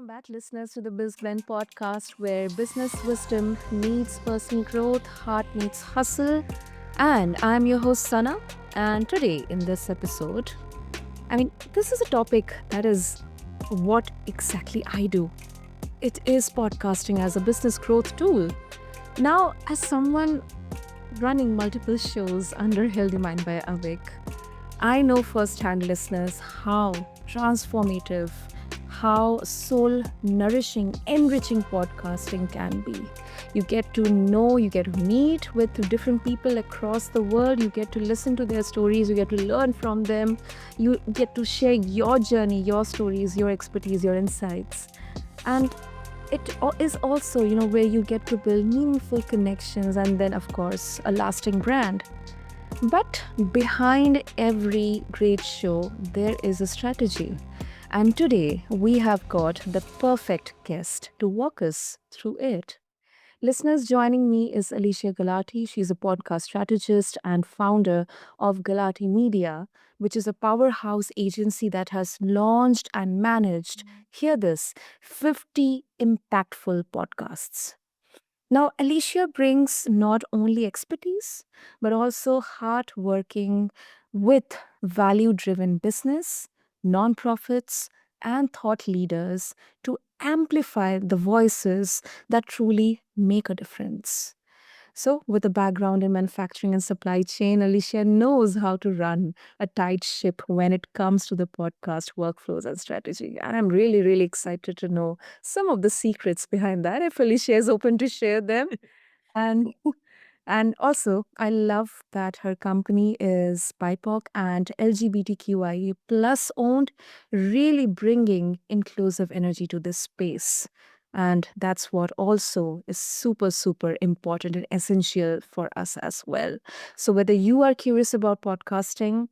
Welcome back, listeners, to the BizBlend podcast, where business wisdom meets personal growth, heart meets hustle. And I'm your host, Sana. And today, in this episode, this is a topic that is what exactly I do. It is podcasting as a business growth tool. Now, as someone running multiple shows under Healthy Mind by Avik, I know firsthand, listeners, how transformative, how soul nourishing, enriching podcasting can be. You get to know, you get to meet with different people across the world, you get to listen to their stories, you get to learn from them, you get to share your journey, your stories, your expertise, your insights. And is also, where you get to build meaningful connections and then, of course, a lasting brand. But behind every great show, there is a strategy. And today, we have got the perfect guest to walk us through it. Listeners, joining me is Alesia Galati. She's a podcast strategist and founder of Galati Media, which is a powerhouse agency that has launched and managed, hear this, 50 impactful podcasts. Now, Alicia brings not only expertise, but also hard working with value driven business, nonprofits, and thought leaders to amplify the voices that truly make a difference. So, with a background in manufacturing and supply chain, Alicia knows how to run a tight ship when it comes to the podcast workflows and strategy. And I'm really, really excited to know some of the secrets behind that if Alicia is open to share them. And and also, I love that her company is BIPOC and LGBTQIA plus owned, really bringing inclusive energy to this space. And that's what also is super, super important and essential for us as well. So, whether you are curious about podcasting,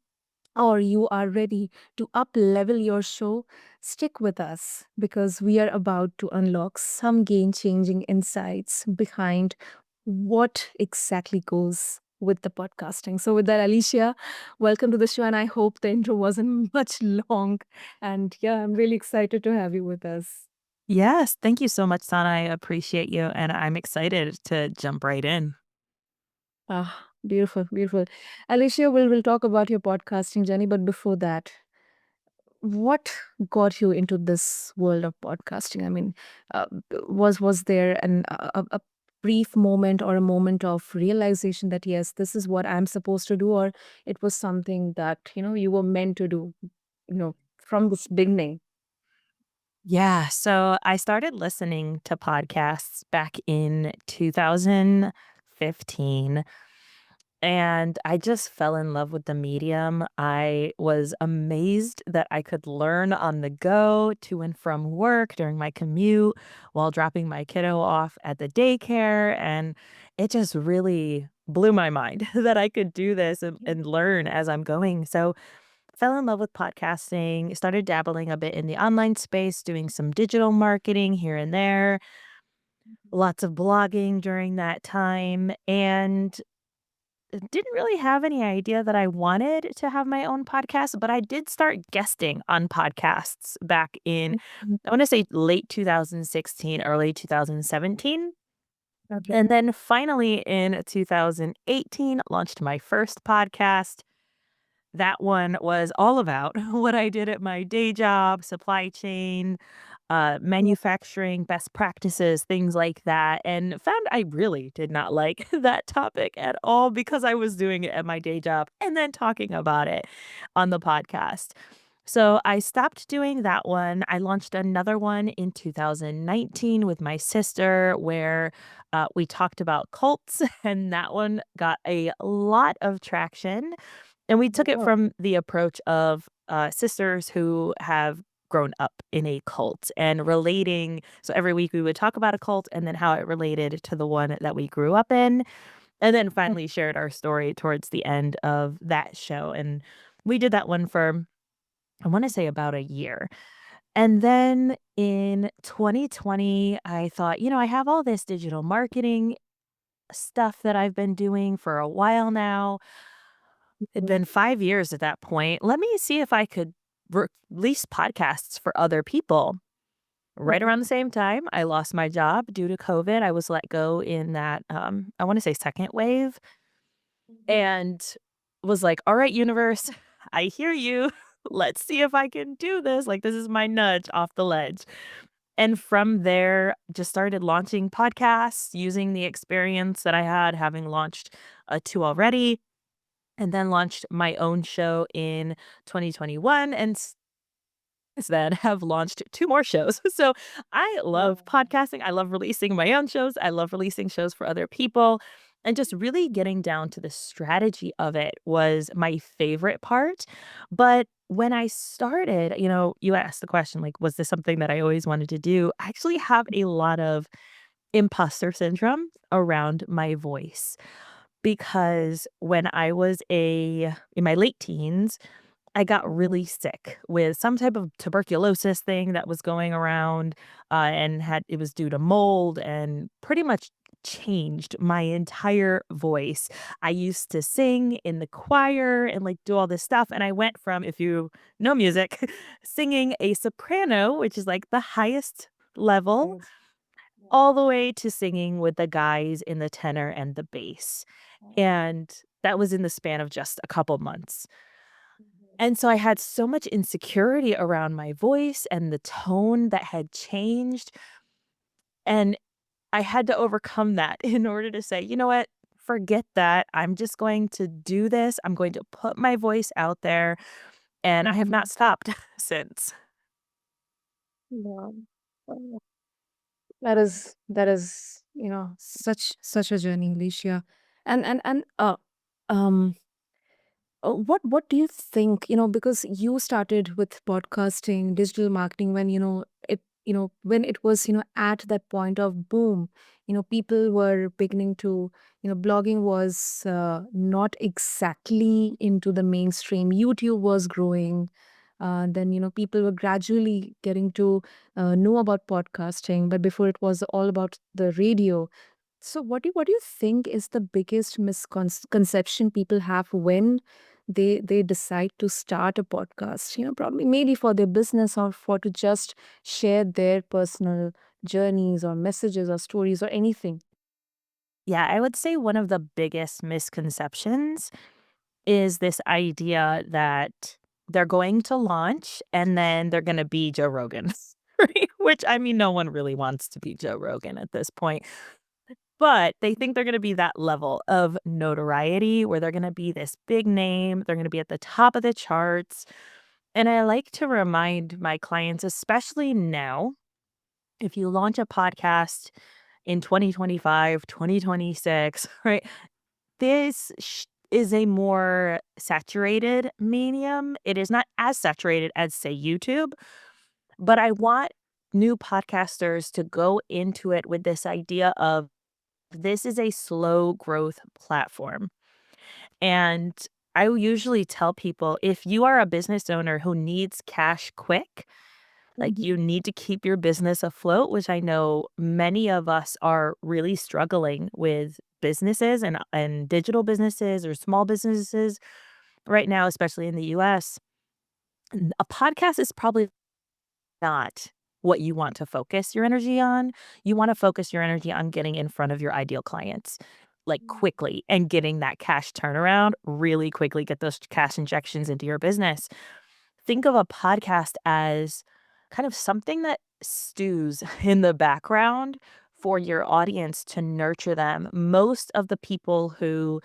or you are ready to up level your show, stick with us because we are about to unlock some game changing insights behind what exactly goes with the podcasting. So, with that, Alicia, welcome to the show. And I hope the intro wasn't much long. And yeah, I'm really excited to have you with us. Yes, thank you so much, Sana. I appreciate you, and I'm excited to jump right in. Ah, beautiful, beautiful. Alicia, we'll talk about your podcasting journey. But before that, what got you into this world of podcasting? Uh, was there a brief moment or a moment of realization that yes, this is what I'm supposed to do, or it was something that you were meant to do, from this beginning? Yeah, so I started listening to podcasts back in 2015, and I just fell in love with the medium. I was amazed that I could learn on the go to and from work during my commute while dropping my kiddo off at the daycare. And it just really blew my mind that I could do this and learn as I'm going. So, fell in love with podcasting, started dabbling a bit in the online space, doing some digital marketing here and there, lots of blogging during that time. And didn't really have any idea that I wanted to have my own podcast, but I did start guesting on podcasts back in, Mhm. I want to say late 2016, early 2017. Okay. And then finally in 2018, launched my first podcast. That one was all about what I did at my day job, supply chain, Yeah. manufacturing, best practices, things like that, and found I really did not like that topic at all because I was doing it at my day job and then talking about it on the podcast. So I stopped doing that one. I launched another one in 2019 with my sister where we talked about cults, and that one got a lot of traction. And we took it Wow. from the approach of sisters who have grown up in a cult and relating. So every week we would talk about a cult and then how it related to the one that we grew up in. And then finally shared our story towards the end of that show. And we did that one for, I want to say, about a year. And then in 2020, I thought, I have all this digital marketing stuff that I've been doing for a while now. It'd been 5 years at that point. Let me see if I could release podcasts for other people. Right Uh-huh. around the same time, I lost my job due to COVID. I was let go in that, I wanna say second wave, and was like, "All right, universe, I hear you. Let's see if I can do this. Like, this is my nudge off the ledge." And from there, just started launching podcasts using the experience that I had having launched, 2 already, and then launched my own show in 2021, and since then have launched 2 more shows. So, I love Wow. podcasting, I love releasing my own shows, I love releasing shows for other people, and just really getting down to the strategy of it was my favorite part. But when I started, you asked the question, like, was this something that I always wanted to do? I actually have a lot of imposter syndrome around my voice because when I was a in my late teens, I got Mhm. really sick with some type of tuberculosis thing that was going around, and had it was due to mold and pretty much changed my entire voice. I used to sing in the choir and like do all this stuff. And I went from, if you know music, singing a soprano, which is like the highest level, Yes. all the way to singing with the guys in the tenor and the bass. And that was in the span of just a couple months. And so I had so much insecurity around my voice and the tone that had changed, and I had to overcome that in order to say, "You know what? Forget that. I'm just going to do this. I'm going to put my voice out there," and I have not stopped since. Wow. Wow. That is, such a journey, Alicia. And um what do you think, because you started with podcasting, digital marketing when, when it was, at that point of boom, people were beginning to, blogging was not exactly into the mainstream. YouTube was growing. Then, people were gradually getting to know about podcasting, but before it was all about the radio. So what do you think is the biggest misconception people have when they decide to start a podcast? Probably maybe for their business or for to just share their personal journeys or messages or stories or anything. Yeah, I would say one of the biggest misconceptions is this idea that they're going to launch and then they're gonna be Joe Rogan, right? Which, I mean, no one really wants to be Joe Rogan at this point. But they think they're gonna be that level of notoriety where they're gonna be this big name, they're gonna be at the top of the charts, and I like to remind my clients, especially now, if you launch a podcast in 2025, 2026, right? Is a more saturated medium. It is not as saturated as, say, YouTube, but I want new podcasters to go into it with this idea of this is a slow growth platform. And I usually tell people if you are a business owner who needs cash quick, like Mhm. you need to keep your business afloat, which I know many of us are really struggling with businesses and digital businesses or small businesses right now, especially in the US. A podcast is probably not what you want to focus your energy on. You wanna focus your energy on getting in front of your ideal clients, like, quickly and getting that cash turnaround really quickly, get those cash injections into your business. Think of a podcast as kind of something that stews in the background for your audience to nurture them. Most of the people who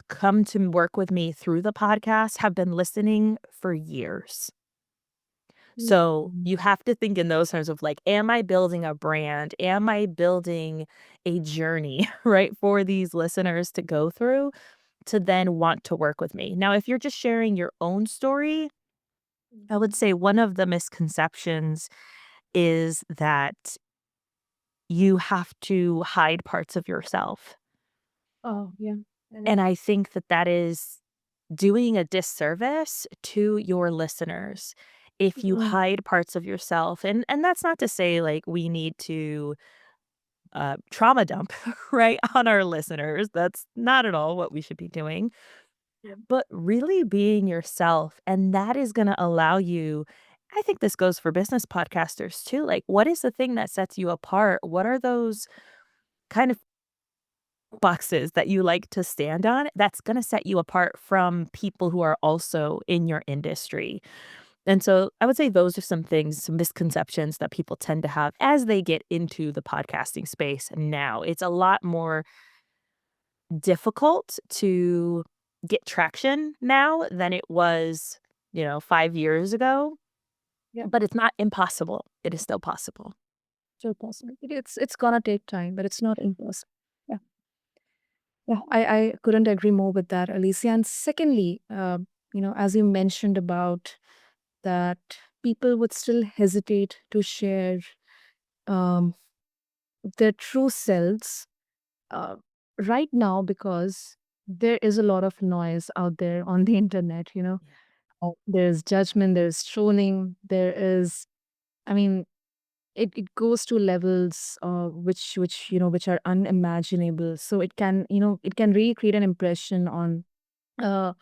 come to work with me through the podcast have been listening for years. So, Mhm. you have to think in those terms of, like, am I building a brand? Am I building a journey, right, for these listeners to go through to then want to work with me? Now, if you're just sharing your own story, I would say one of the misconceptions is that you have to hide parts of yourself, Oh, yeah. and I think that that is doing a disservice to your listeners if you Mm. hide parts of yourself, and that's not to say, like, we need to, trauma dump, right, on our listeners. That's not at all what we should be doing, Yeah. but really being yourself, and that is gonna allow you I think this goes for business podcasters too. Like, what is the thing that sets you apart? What are those kind of boxes that you like to stand on that's going to set you apart from people who are also in your industry? And so I would say those are some things, some misconceptions that people tend to have as they get into the podcasting space now. It's a lot more difficult to get traction now than it was, 5 years ago, Yeah, but it's not impossible. It is still possible. still possible. It's gonna take time, but it's not impossible. Yeah, yeah. I couldn't agree more with that, Alicia. And secondly, as you mentioned about that, people would still hesitate to share um, their true selves uh, right now because there is a lot of noise out there on the internet. Yeah. There's judgment, there's trolling, there is. I mean, it goes to levels which are unimaginable, so it can really create an impression on uh,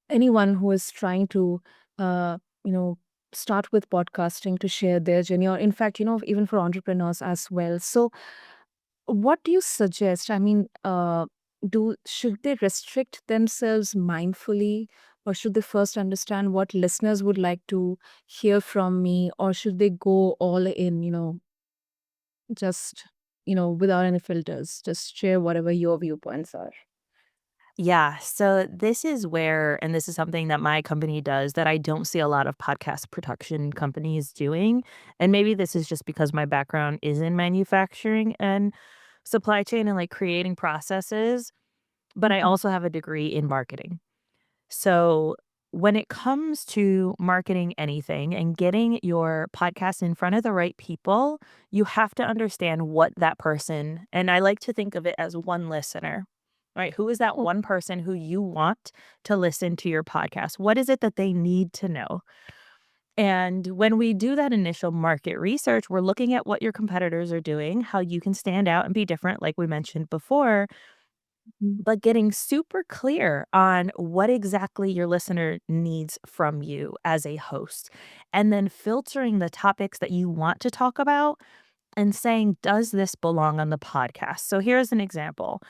anyone who is trying to uh, you know start with podcasting to share their journey, or in fact, even for entrepreneurs as well. So what do you suggest? I mean, do should they restrict themselves mindfully, or should they first understand what listeners would like to hear from me, or should they go all in, just, without any filters, just share whatever your viewpoints are? Yeah, so this is where and this is something that my company does that I don't see a lot of podcast production companies doing, and maybe this is just because my background is in manufacturing and supply chain and, like, creating processes, but I Mhm. also have a degree in marketing. So, when it comes to marketing anything and getting your podcast in front of the right people, you have to understand what that person and I like to think of it as one listener, right? Who is that Oh, one person who you want to listen to your podcast? What is it that they need to know? And when we do that initial market research, we're looking at what your competitors are doing, how you can stand out and be different, like we mentioned before, mhm, but getting super clear on what exactly your listener needs from you as a host, and then filtering the topics that you want to talk about and saying, does this belong on the podcast? So here's an example.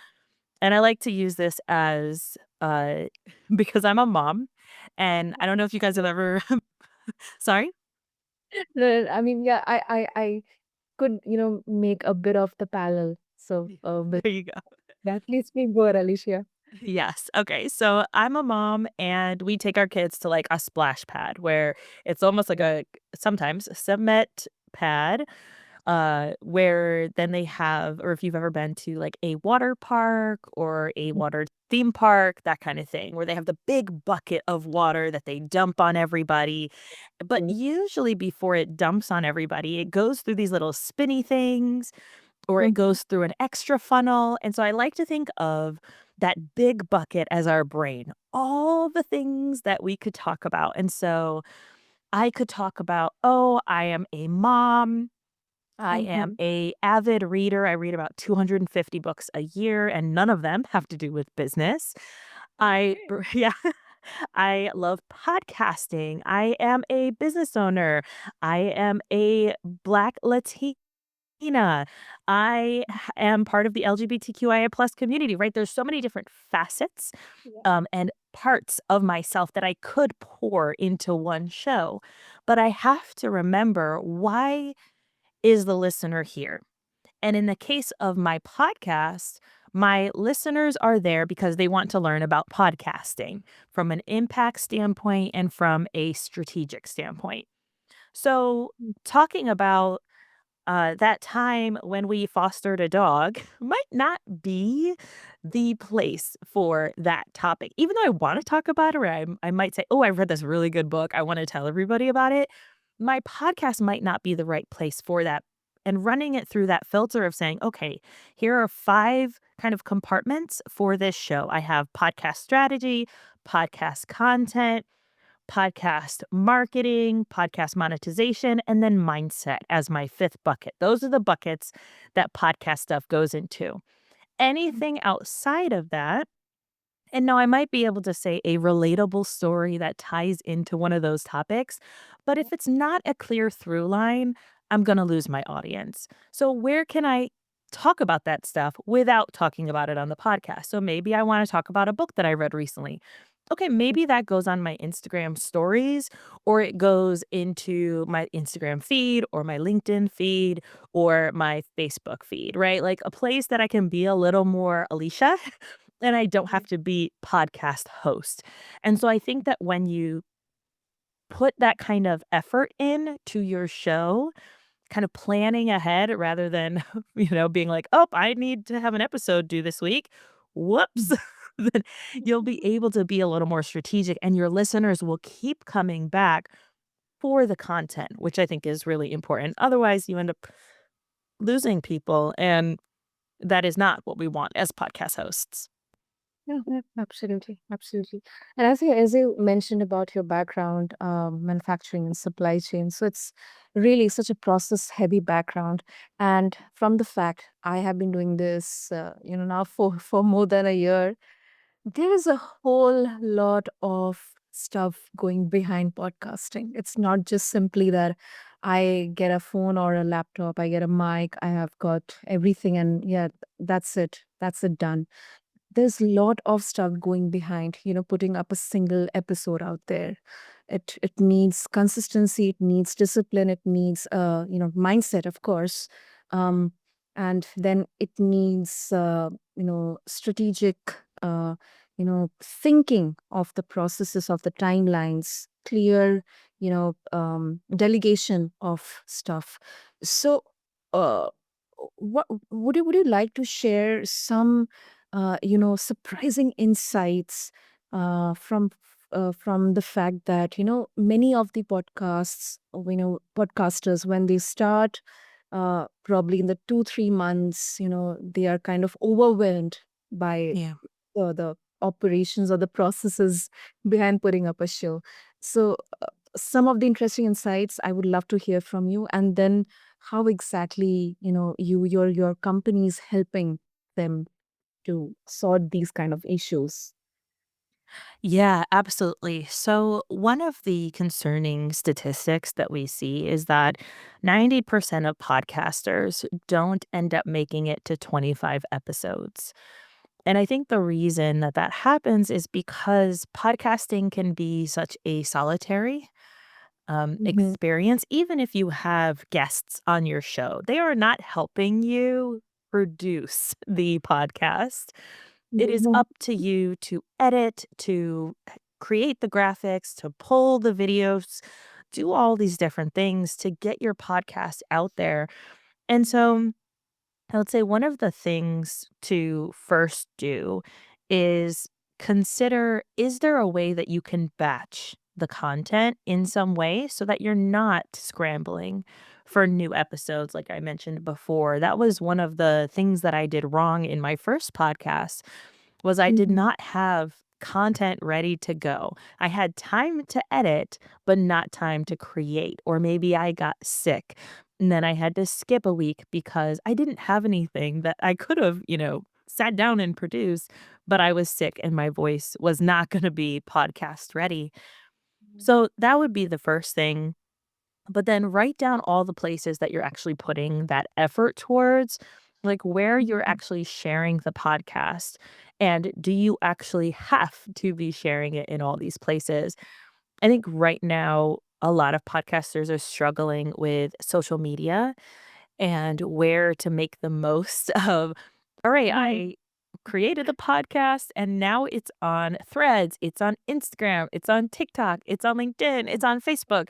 And I like to use this as because I'm a mom and I don't know if you guys have ever sorry? no, I mean, yeah, I could, make a bit of the parallel. So, but There you go. yeah, please speak more, Alicia. Yes. Okay. So I'm a mom and we take our kids to like a splash pad where it's almost like a sometimes a cement pad where then they have or if you've ever been to like a water park or a water theme park, that kind of thing, where they have the big bucket of water that they dump on everybody. But Yes. usually before it dumps on everybody, it goes through these little spinny things or it Mhm, goes through an extra funnel. And so I like to think of that big bucket as our brain, all the things that we could talk about. And so I could talk about, oh, I am a mom. I am mhm. a avid reader. I read about 250 books a year and none of them have to do with business. Okay. Yeah, I love podcasting. I am a business owner. I am a Black Latina. Am part of the LGBTQIA plus community, right? There's so many different facets Yeah. and parts of myself that I could pour into one show. But I have to remember why is the listener here? And in the case of my podcast, my listeners are there because they want to learn about podcasting from an impact standpoint and from a strategic standpoint. So, Mm, talking about that time when we fostered a dog might not be the place for that topic. Even though I want to talk about it, or I might say, oh, I've read this really good book. I want to tell everybody about it. My podcast might not be the right place for that. And running it through that filter of saying, okay, here are 5 kind of compartments for this show. I have podcast strategy, podcast content, podcast marketing, podcast monetization, and then mindset as my 5th bucket. Those are the buckets that podcast stuff goes into. mm, Anything outside of that And now I might be able to say a relatable story that ties into one of those topics, but if it's not a clear through line, I'm going to lose my audience. So, where can I talk about that stuff without talking about it on the podcast? So, maybe I want to talk about a book that I read recently. Okay, maybe that goes on my Instagram stories, or it goes into my Instagram feed or my LinkedIn feed or my Facebook feed, right? Like a place that I can be a little more Alicia and I don't have to be podcast host. And so I think that when you put that kind of effort in to your show, kind of planning ahead rather than, being like, "Oh, I need to have an episode due this week." Whoops. Then you'll be able to be a little more strategic and your listeners will keep coming back for the content, which I think is really important. Otherwise, you end up losing people, and that is not what we want as podcast hosts. Yeah, yeah, absolutely, absolutely. And as you mentioned about your background, manufacturing and supply chain, so it's really such a process heavy background. And from the fact I have been doing this, now for more than a year, there is a whole lot of stuff going behind podcasting. It's not just simply that I get a phone or a laptop, I get a mic, I have got everything, and yeah, that's it done. There's a lot of stuff going behind, putting up a single episode out there. It needs consistency, it needs discipline, it needs mindset, of course. um and then it needs strategic thinking of the processes, of the timelines, clear delegation of stuff. So uh what would you like to share some surprising insights from the fact that many of the podcasts, podcasters, when they start, probably in the 2-3 months, they are kind of overwhelmed by Yeah. the operations or the processes behind putting up a show. So, some of the interesting insights I would love to hear from you, and then how exactly your company is helping them to sort these kind of issues. Yeah, absolutely. So, one of the concerning statistics that we see is that 90% of podcasters don't end up making it to 25 episodes. And I think the reason that that happens is because podcasting can be such a solitary Mhm. experience, even if you have guests on your show. They are not helping you produce the podcast. It is Mhm. up to you to edit, to create the graphics, to pull the videos, do all these different things to get your podcast out there. And so I would say one of the things to first do is consider, is there a way that you can batch the content in some way so that you're not scrambling for new episodes like I mentioned before. That was one of the things that I did wrong in my first podcast was I did Mhm. not have content ready to go. I had time to edit, but not time to create. Or maybe I got sick and then I had to skip a week because I didn't have anything that I could have, sat down and produced, but I was sick and my voice was not going to be podcast ready. So that would be the first thing, but then write down all the places that you're actually putting that effort towards, like where you're Mhm. actually sharing the podcast. And do you actually have to be sharing it in all these places? I think right now, a lot of podcasters are struggling with social media and where to make the most of, all right, Right. I created the podcast and now it's on Threads, it's on Instagram, it's on TikTok, it's on LinkedIn, it's on Facebook.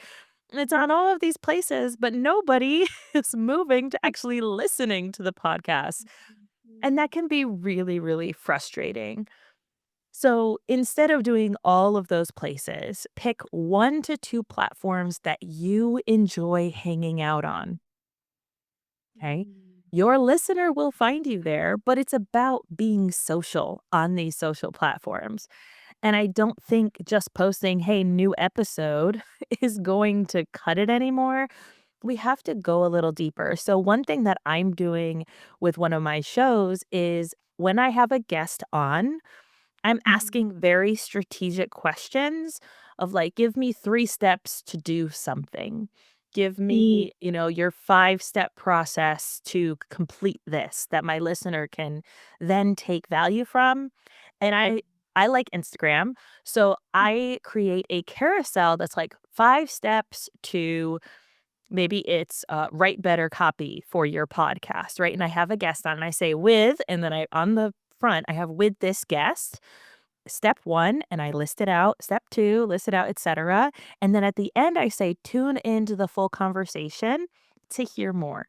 It's on all of these places, but nobody is moving to actually listening to the podcast. And that can be really, really frustrating. So instead of doing all of those places, pick 1 to 2 platforms that you enjoy hanging out on. Okay. Your listener will find you there, but it's about being social on these social platforms. And I don't think just posting, hey, new episode is going to cut it anymore. We have to go a little deeper. So, one thing that I'm doing with one of my shows is when I have a guest on, I'm Mhm. asking very strategic questions of like, give me 3 steps to do something. Give Mm. me, your 5-step process to complete this that my listener can then take value from. And I like Instagram, so I create a carousel that's like 5 steps to maybe it's, write better copy for your podcast, right? And I have a guest on and I say with, and then I on the front, I have with this guest, step 1, and I list it out, step 2, list it out, etcetera. And then at the end, I say, tune into the full conversation to hear more.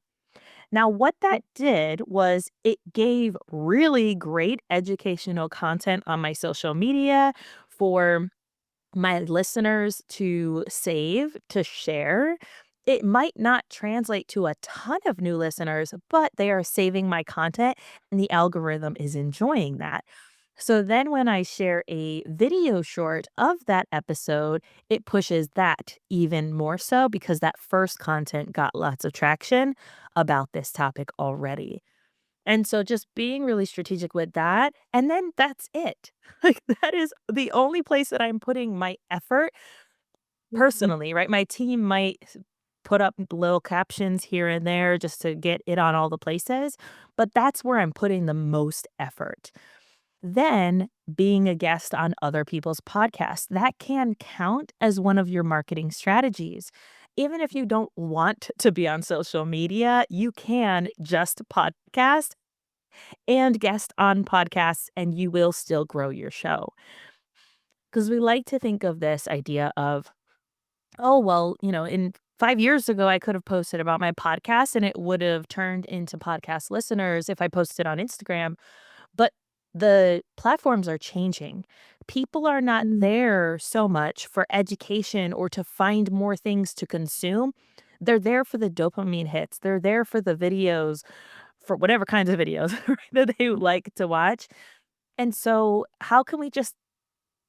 Now, what that did was it gave really great educational content on my social media for my listeners to save, to share. It might not translate to a ton of new listeners, but they are saving my content and the algorithm is enjoying that. So then when I share a video short of that episode, it pushes that even more so because that first content got lots of traction about this topic already. And so just being really strategic with that, and then that's it. Like, that is the only place that I'm putting my effort Mhm. personally, right? My team might put up little captions here and there just to get it on all the places, but that's where I'm putting the most effort. Then being a guest on other people's podcasts, that can count as one of your marketing strategies. Even if you don't want to be on social media, you can just podcast and guest on podcasts, and you will still grow your show. Because we like to think of this idea of, oh, well, in 5 years ago, I could have posted about my podcast and it would have turned into podcast listeners if I posted on Instagram. But the platforms are changing. People are not Mm. there so much for education or to find more things to consume. They're there for the dopamine hits. They're there for the videos, for whatever kinds of videos right, that they like to watch. And so, how can we just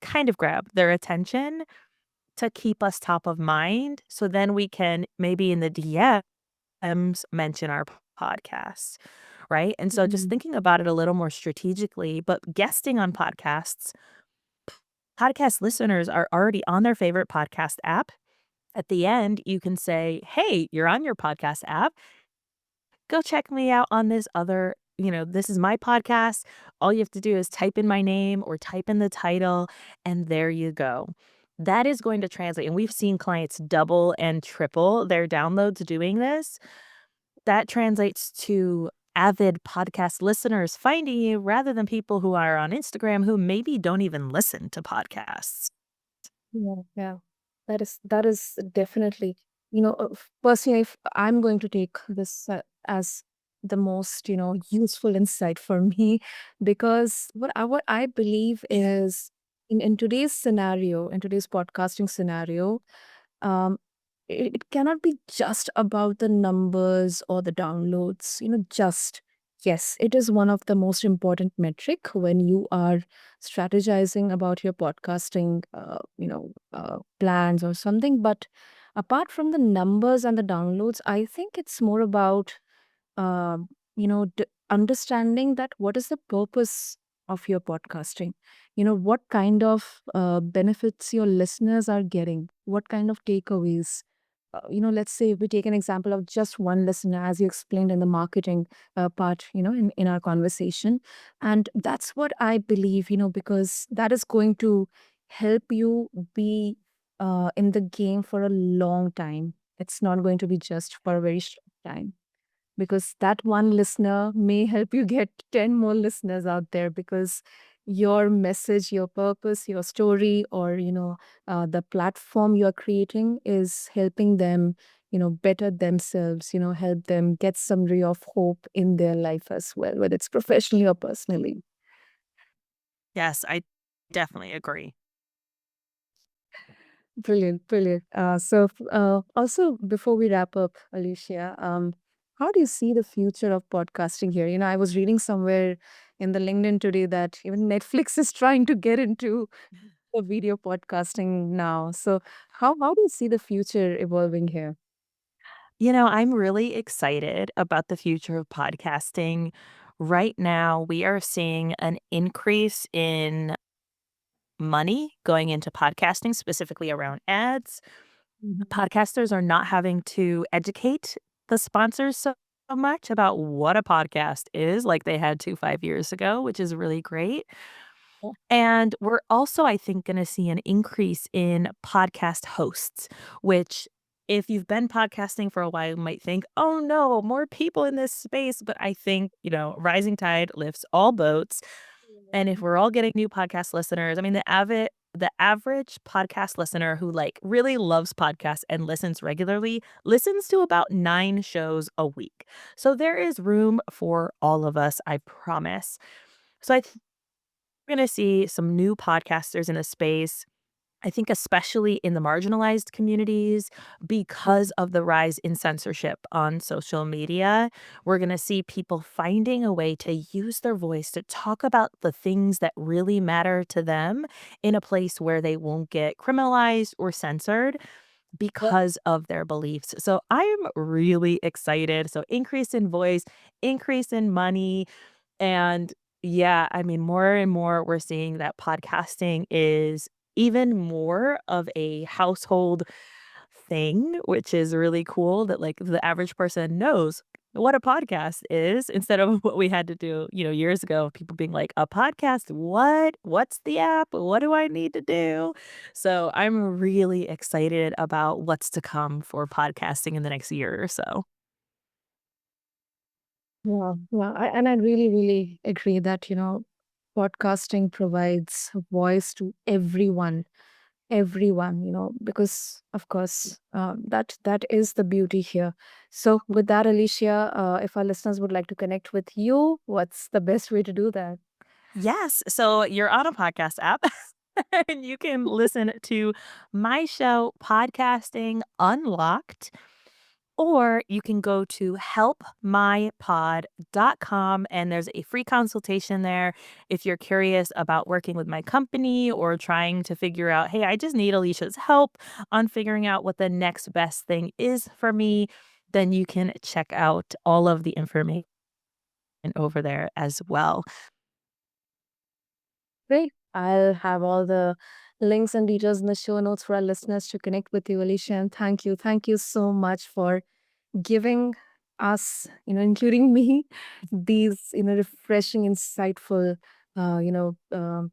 kind of grab their attention to keep us top of mind so then we can maybe in the DMs mention our podcasts, right? And so just Mhm. thinking about it a little more strategically, but guesting on podcasts, podcast listeners are already on their favorite podcast app. At the end, you can say, "Hey, you're on your podcast app. Go check me out on this other, this is my podcast. All you have to do is type in my name or type in the title, and there you go." That is going to translate. And we've seen clients double and triple their downloads doing this. That translates to avid podcast listeners finding you rather than people who are on Instagram who maybe don't even listen to podcasts. Yeah, yeah. That is definitely, personally, if I'm going to take this as the most, useful insight for me, because what I believe is in today's scenario, in today's podcasting scenario, um, it cannot be just about the numbers or the downloads, just yes, it is one of the most important metric when you are strategizing about your podcasting, plans or something. But apart from the numbers and the downloads, I think it's more about understanding that what is the purpose of your podcasting, what kind of benefits your listeners are getting, what kind of takeaways. Let's say we take an example of just one listener, as you explained in the marketing part, in our conversation. And that's what I believe, because that is going to help you be in the game for a long time. It's not going to be just for a very short time, because that one listener may help you get 10 more listeners out there, because your message, your purpose, your story, or the platform you are creating is helping them, better themselves, help them get some ray of hope in their life as well, whether it's professionally or personally. Yes, I definitely agree. Brilliant, brilliant. Also, before we wrap up, Alicia, how do you see the future of podcasting here? I was reading somewhere in the LinkedIn today that even Netflix is trying to get into the video podcasting now. So, how do you see the future evolving here? I'm really excited about the future of podcasting. Right now, we are seeing an increase in money going into podcasting, specifically around ads. Podcasters are not having to educate the sponsors so much about what a podcast is like they had to 5 years ago, which is really great. And we're also, I think, gonna see an increase in podcast hosts, which if you've been podcasting for a while, you might think, "Oh, no, more people in this space." But I think, rising tide lifts all boats. And if we're all getting new podcast listeners, I mean, the average podcast listener who, like, really loves podcasts and listens regularly, listens to about 9 shows a week. So there is room for all of us, I promise. So I we're gonna see some new podcasters in the space. I think especially in the marginalized communities because of the rise in censorship on social media, we're gonna see people finding a way to use their voice to talk about the things that really matter to them in a place where they won't get criminalized or censored because of their beliefs. So I'm really excited. So increase in voice, increase in money, and yeah, I mean, more and more we're seeing that podcasting is even more of a household thing, which is really cool that like the average person knows what a podcast is instead of what we had to do, years ago, people being like, a podcast, what? What's the app? What do I need to do? So I'm really excited about what's to come for podcasting in the next year or so. Yeah, yeah. And I really, really agree that, podcasting provides a voice to everyone, because of course, that is the beauty here. So with that, Alicia, if our listeners would like to connect with you, what's the best way to do that? Yes. So you're on a podcast app and you can listen to my show, Podcasting Unlocked, or you can go to helpmypod.com and there's a free consultation there if you're curious about working with my company or trying to figure out, hey, I just need Alicia's help on figuring out what the next best thing is for me. Then you can check out all of the information over there as well. Great. I'll have all the links and details in the show notes for our listeners to connect with you, Alicia. And thank you. Thank you so much for giving us, including me, these, refreshing, insightful, uh, you know, um,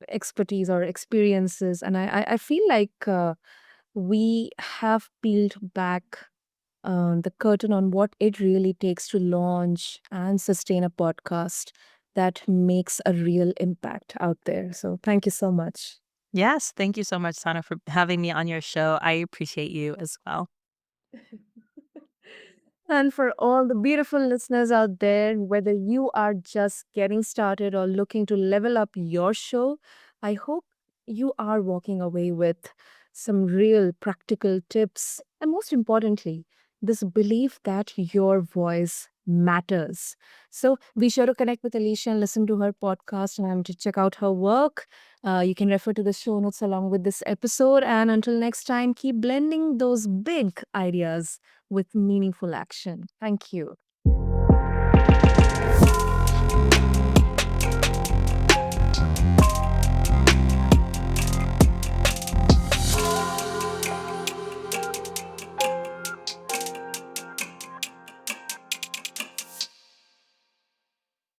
expertise or experiences. And I feel like we have peeled back the curtain on what it really takes to launch and sustain a podcast that makes a real impact out there. So thank you so much. Yes, thank you so much, Sana, for having me on your show. I appreciate you as well. And for all the beautiful listeners out there, whether you are just getting started or looking to level up your show, I hope you are walking away with some real practical tips. And most importantly, this belief that your voice matters. So be sure to connect with Alicia and listen to her podcast and to check out her work. You can refer to the show notes along with this episode. And until next time, keep blending those big ideas with meaningful action. Thank you.